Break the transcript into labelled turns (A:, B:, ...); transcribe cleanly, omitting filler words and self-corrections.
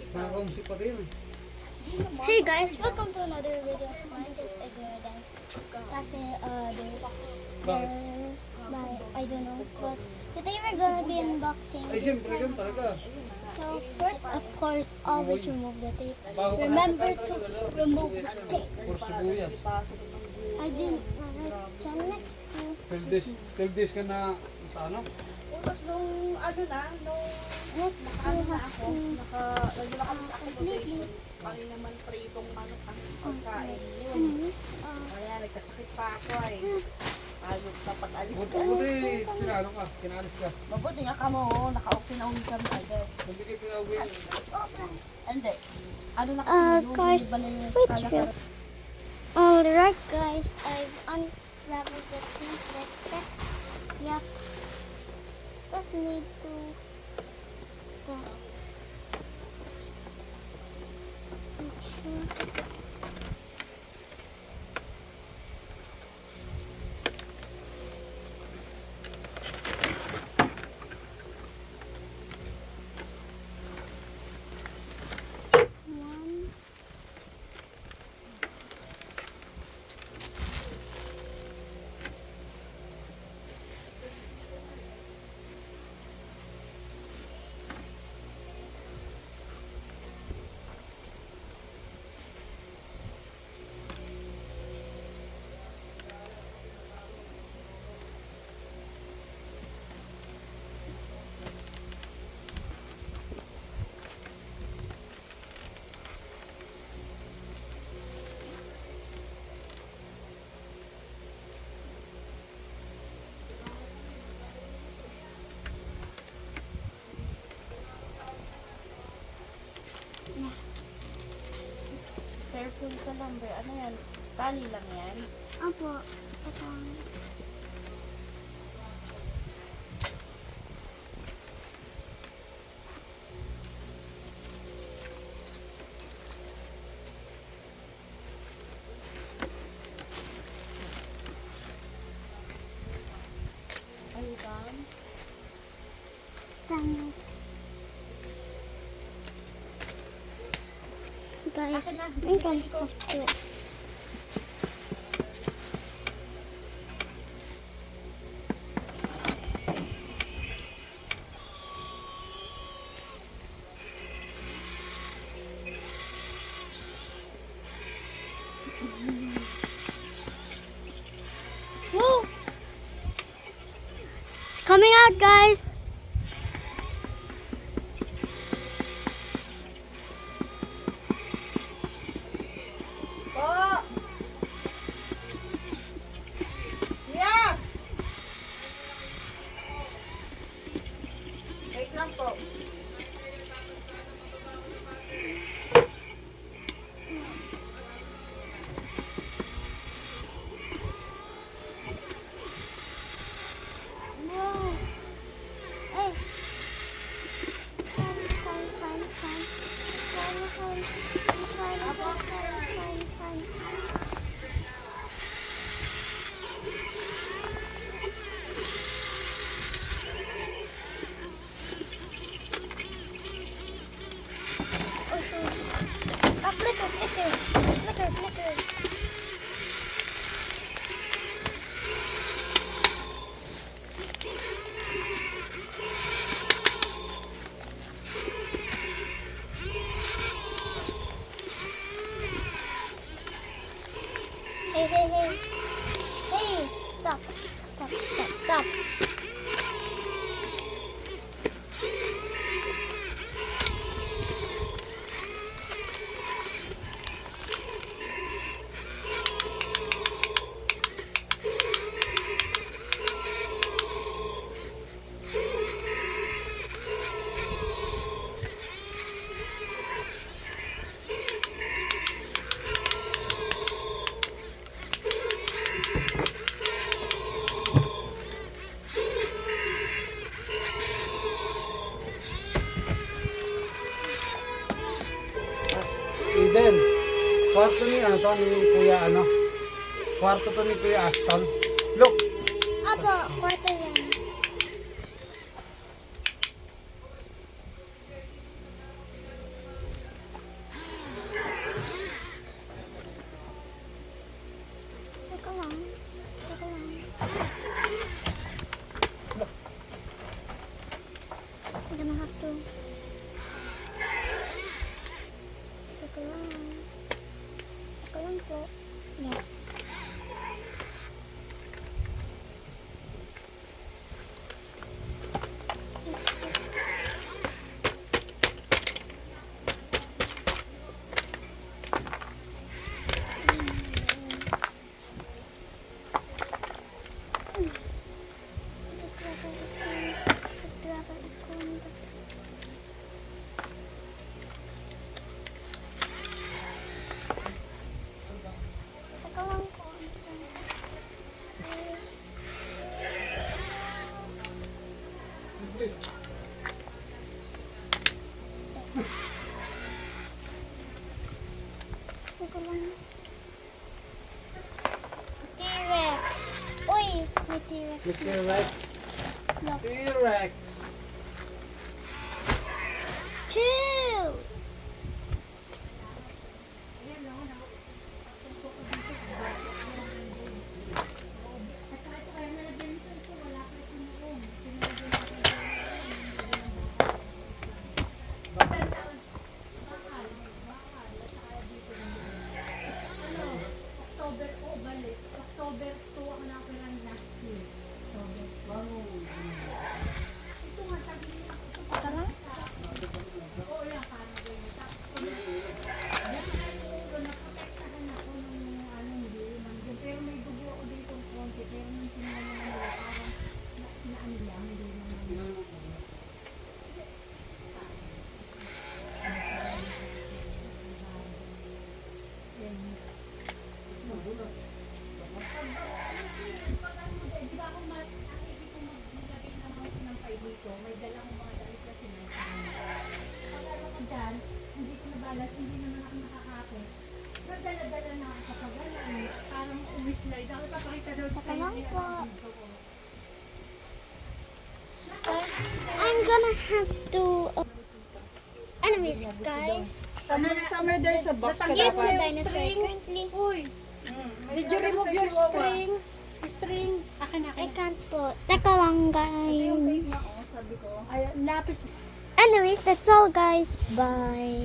A: Nakaka-music pa din.
B: Hey guys, welcome to another video of mine. Just ignore them. Kasi, I don't know. But today we're gonna be unboxing.
A: Ay, siyempre yun talaga.
B: So first, of course, always remove the tape. Remember to remove the stick.
A: Or sibuyas.
B: I didn't write dyan next to.
A: 12 days ka na sa ano?
C: Tapos nung ano na, nung
B: Next to
C: ano na
B: have
C: ako,
B: to.
C: lagi na kami sa accommodation. Pangin naman pritong ano pagkain yun. Kaya nagkasakit pa ako ay. Ayok dapat alis ka.
A: Buti, pinalo ka, kinalis ka.
C: Mabuti nga ka mo, naka-okay na uwi kami agad.
A: Hindi kayo pinauwi.
C: Hindi. Ano na
B: Guys,
C: ba na yung
B: wait
C: kala
B: real. Alright guys, I've unraveled the thing. Let's check. Yep. Just need to make sure. One.
C: Careful ka lang, Ber. Ano yan? Tali lang yan.
B: Apo. Patang.
C: Ayun.
B: Dang it. Guys, I'm gonna have to. Whoa! It's coming out, guys.
C: Po! Yeah! Wait lang po.
B: No. Hey. It's fine. It's fine. Oh, shoot. Ah, flicker. Hey. Hey, stop.
A: Eden, kwarto ni ano to, ni Kuya ano? Kwarto to ni Kuya Aston. Look!
B: Apo, kwarto yan.
A: The T-Rex.
B: Look.
A: T-Rex.
B: Chill!
D: October 2 ako nakapirang last year. Ito nga, sabi niya, ito pa lang. Oo yan, parang ganyan. Tapos, naprotektahan ako nung hindi, nandun. Pero may dugo ako dito ng konti. Pero nung sinulan naman nila, parang naano lang, hindi naman. Di ba ako nakikita ko maglagay ng mga sinampay dito, may dala akong mga damit na sinampay. Pag alam ko dyan, hindi ko nabalas, hindi naman ako nakakapit. Pero dala-dala na ako sa pagalan. Parang uwis na. Dahil papakita daw sa
B: Saka lang po.
D: dito ko.
B: Guys, I'm gonna have to... anyways, guys.
C: Summer there's a box ka
B: Here's the
C: dapat.
B: dinosaur currently.
D: Uy!
C: Did you remove your string?
D: String! Akin,
B: I can't po. Teka lang, guys.
C: Sabi ko.
D: Ay, lapis.
B: Anyways, that's all, guys. Bye.